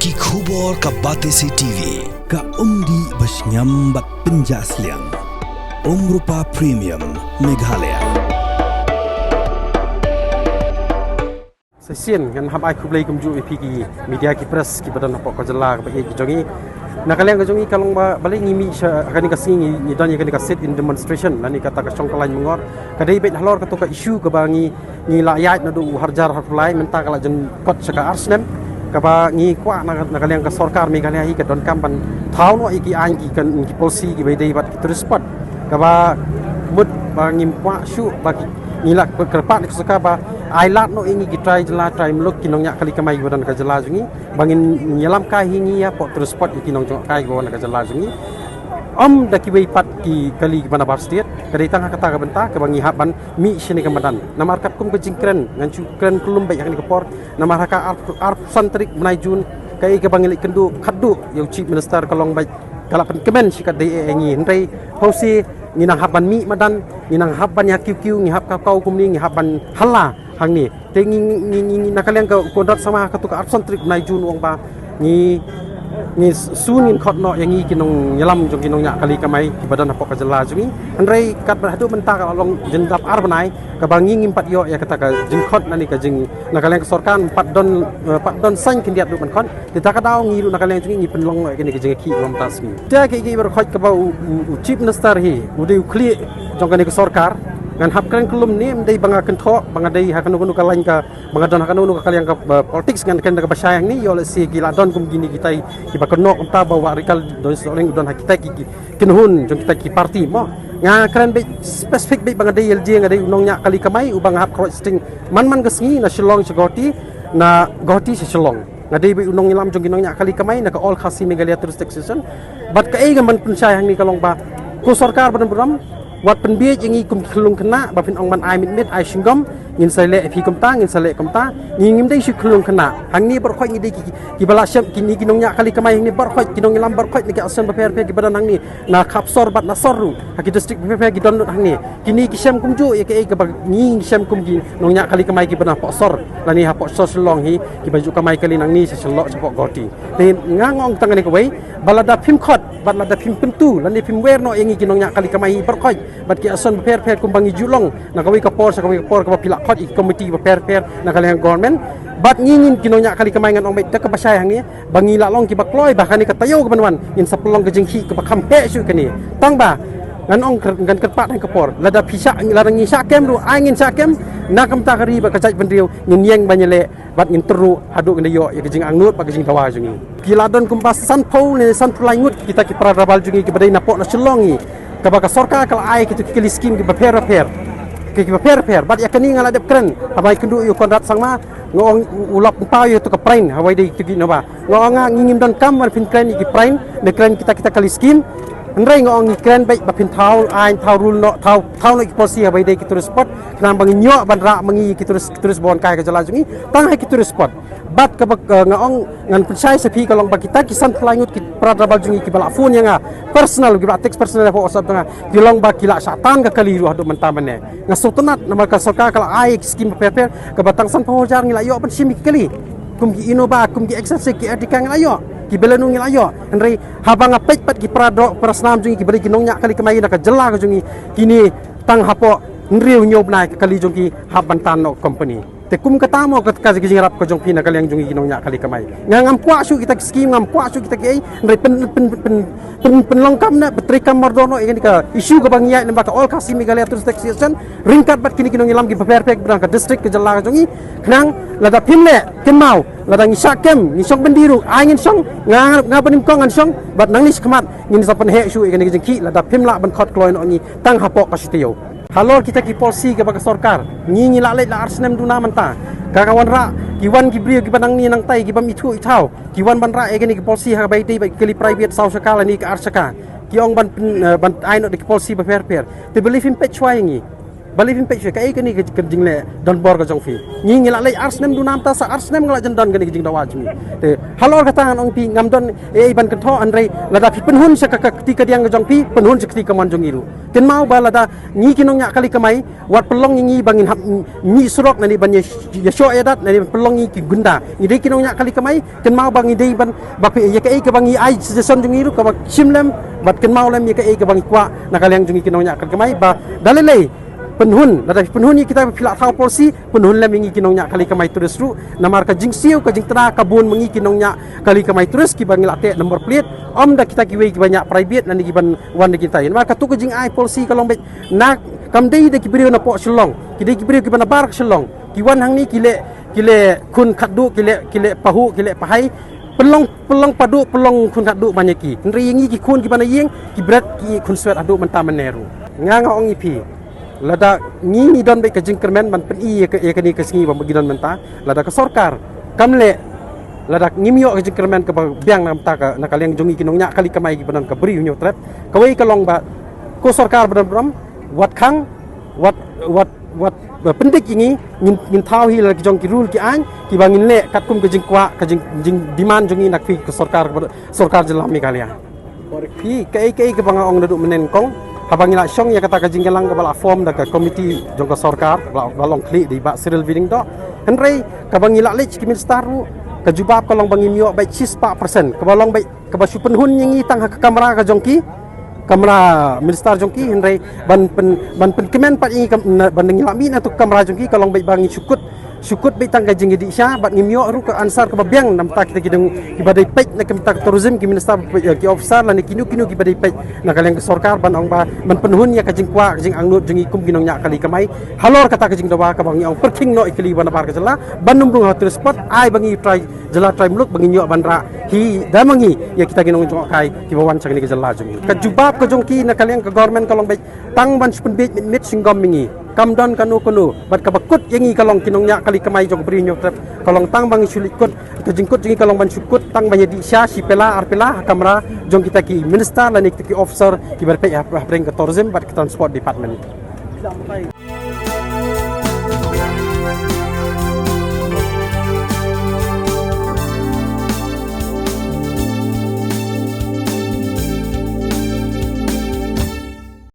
Ki khubor ka Batesi TV. Ka umdi basnyam bak penjaslian. Rupa Premium Meghalaya. Sesien kan hab ai kublai kumju ipigi media ki press ki badan apa ko jela bagi ki jongi na kalian ka jongi kalong ba balik ngimi akan ni kasingi ni dan ni ka sit in demonstration lani kata ka chong kalain mengor kadai bet halor ka to ka issue ka bangi ni layat na do harjar harfulai menta kala jen kot saka arsnem ka ba ngi kwa na kalian ka sarkar Meghalaya hi ka don kampan thau no iki an ki kan ki policy ki bedai bat ki terus pat ka ba mut ba ngim kwa shu bagi nilak kerpat ni suka ba ailat no ingi kitrai jela trai meluk kinong yak kali kamai badan ka jela jungi bangin nyelam kai hingi ya pot terus pot kinong jong kai badan ka jela jungi da ki wei pat ki kali ki mana bar state kadai tang kata ka benta ka bangi haban mi sini ka badan namar kap kum ka jingkren ngan chu kren kulum bai yakni ka por namar ka arp santrik menai jun kai ka bangi kendu khaddu yang chief minister kalong bai kalapan kemen sikat dai engi ndai hosi nginang haban mi madan nginang haban ya kiu ngi hab kau kumni ngi haban hala hang ni te ngi nakalian ka kontrak sama ka tu ka arson trip nai jun wong ba ngi sunin khot no yang ngi kinong nyelam jong kinong nya kali kamai ki badan apa ka jela jungi andrei kat berhadu menta ka long jendap ar banai ka bangi ngimpat yo ya kata ka jing khot nani ka jing nakalian ka sorkan 4 don san kin diat du man khot kita ka daw ngi lu nakalian jungi ngi penlong no kini ka jing ki ngom tasmi ta ki ber khot ka ba chief minister hi udai clear jong kani ka sorkar ngan hab kan kelum ni mdai banga kentho banga dai ha kanu ka lain ka banga don ha kanu ka kalian ka politics ngan kan ka basayang ni yo le si gila don kum gini kita ki bakono unta bawa rikal don soleng don ha kita ki kinhun jong kita ki parti mo nga kran be specific be banga dai LJ nga dai unong nya kali kamai ubang hab cross sting man ka singi na shillong sigoti na goti si shillong nga dai be unong ilam jong kinong nya kali kamai na ka all khasi Meghalaya tourist taxation bat ka ai man pensayang ni kalong ba ko sarkar badan buram wat penbiej ingi kum kelung kena bapin ong man ai mit ai singom ngin sale fi kum ta ngin sale kum ta ngim dei si kelung kena hang ni ber khoi ngi dei ki bala syam kini kinong nya kali kamai ni ber khoi kinong lam ber khoi ni ka asan beper pe ki badan hang ni na khapsor bat na sorru haki district beper ki don hang ni kini ki syam kum ju ya ke ka ngi syam kum ki nong nya kali kamai ki badan po sor lani ha po sor selong hi ki baju kamai kali nang ni se selok sepok goti te ngangong tangani ko wei balada phim khot balada phim pentu lani phim wer no ingi kinong nya kali kamai ber khoi bat ki ason per kumbangi julong na kawi ka por ka pilak khot ik committee per na kali government bat ngingin kinonya kali kamaingan ong bet ka basay hang ni bangi la long ki bakloy bahkan ni ka tayo ka banwan in sapelong ka jinghi ka bakam he su kani tang ba ngan ong ngan kerpat hang ka por lada pisa larang ni sakem ru angin sakem na kam ta kari ba ka cai pendriu ngin yeng banyele bat ngin teru hadu ngin yo ya jing angnut pa jing tawa jungi kiladon kumpas san pau ni san pulangut kita ki parabal jungi ki badai napok na selongi kabaka sorka kal ai kitu kili skim ki beper bat ya kani ngala dep kren habai kendu yu kontrak sangma ngong ulap pa yu to ka prain hawai dei tigi no ba ngonga ngingim don kam wan fin kren ki prain de kren kita kali skim ndrai ngong kren bai ba fin thau ai thau rul no thau no ki policy habai dei ki tourist spot kram bang nyo ban ra mangi ki tourist bon kai ka jala jungi tang hai ki tourist spot bat ka ngong ngan pensai sepi kalong ba kita kisan pelangut ki pradabal jungi ki bala phone yang personal ki ba text personal ho osap tanga kilong ba kila satan ka kali ruh do mentamane ngasutunat nama ka soka kala ai skim peper ka batang san pahorjar ngila yo ban simi kali kum ki inoba kum ki exercise ki etika ngila yo ki belenu ngila yo ndrei habang apet pat ki prado prasnam jungi ki bari kinong nya kali kemai na ka jela ka jungi kini tang hapo ndriu nyob na kali jungi haban tan no company te kum katamo kat ka jing rap ko jong pina kali yang jungi kinong nya kali kamai ngam kwa su kita skim ngam kwa su kita ke ndrei pen longkam na petrika mardono ingin ka isu ka bangiya ne baka all kasi Meghalaya tourist taxation ringkat bat kini kinong ilam ki perfect berang ka district ke jela jungi knang lada pimle kemau lada ngisakem ngisong bendiru angin song ngapanim kong an song bat nang ni skmat ngin sapan he su ingin jing ki lada pimla ban khot kloin ongi tang hapok kasitio halor kita ki polisi ke baka sorkar ngingi la la arsnem duna manta kakawan ra kiwan ki brio ki panang ni nang tai ki bam itu itau kiwan ban ra egeni ki polisi ha bai dei bai kali private sau sakala ni ka arsaka ki ong ban ai no di polisi ba per te believe in pechwai ngi balik pin pek kai kani ke jing le don bor ka jong fi ngi ngila le Arsenal du nam ta sa Arsenal ngala jan don kani jing dawa jumi te halor kata an ong pi ngam don ban kan tho an rei lada pi penhun sa ka ketika diang jong pi penhun sekti ka man jong iru ken mau ba lada ngi kinong nya kali kamai wat pelong ngi bangin hap ngi surok nani ban ya syo edat nani pelong ngi ki gunda ngi de kinong nya kali kamai ken mau bang ngi de ban ba pi ya kai ka bang ngi ai suggestion jong iru ka ba simlem bat ken mau lem ya kai ka bang kwa nakaliang jong kinong nya kali kamai ba dalele penhun lada penhun ni kita pilak tahu polisi penhun lem mengi kinong nya kali kamai terus ru namar ka jing siu ka jing tra kabun mengi kinong nya kali kamai terus ki bang late nomor plate om da kita kiwe ki banyak private nan ki ban wan de kita maka tu ka jing ai polisi kalong bet nak kam dei de ki beri na po shlong ki de ki beri ki ban bar shlong ki wan hang ni kile kun khadu kile pahu kile pahai pelong padu pelong kun khadu banyak ki nri ngi ki kun ki ban yeng ki bret ki kun swet adu menta meneru nganga ong ipi lada ngi don be ka jingkermen man pen i ke ni ke singi bam gidan menta lada ka sorkar kamle lada ngimyo ka jingkermen ka biang nam ta ka nakaliang jongi kinong nya kali kamai ki banan ka beri nyo trap kawai ka long ba ko sorkar badan bram wat khang wat pendik ini ngin thau hi la ki jong ki rule ki an ki bangin le kat kum ka jingkwa ka jing demand jongi nak fi ka sorkar jelam mi kalia fi kai ka bang ong duduk menen kong habang ila syong ya kata ka jinggelang ka bala form da ka komiti jong ka sorkar balong kli di ba serial bidding do henrei ka bang ila lech ki minister ru ka jubab ka long bangim yo bai 6% ka balong bai ka ba supen hun ngi tang ka kamera ka jongki kamera minister jongki henrei ban pen kemen pat ngi ban ngi lami na tu kamera jongki ka long bai bangi sukut bai tang ka jing di sya bat ngimyo ru ka ansar ka babiang nam ta kita kidung ibadai pej na kemta tourism ki minister ki officer la ni kinu ki badai pej na kaleng sorkar ban ong ba ban penhun ya ka jing kwa jing angnut jing ikum kinong nya kali kamai halor kata ka jing dawa ka bang ong perking no ikli ban bar ka jela ban numbrung ha spot ai bangi try jela try muluk bangi nyo ban ra hi damangi ya kita kinong jong kai ki bawan chang ni ka jela jung ka jubab ka jong ki na kaleng ka government kalong bai tang ban spun bit mit singom mingi kamdon kanu bat ka bakut yangi kalong kinong nya kali kamai jong beri nyok trap kalong tang bang sulit kot ke jingkut jingi kalong ban sukut tang banyak di sya si pela arpela kamera jong kita ki minister la ni ki officer ki berpe ya bring ke tourism bat ke transport department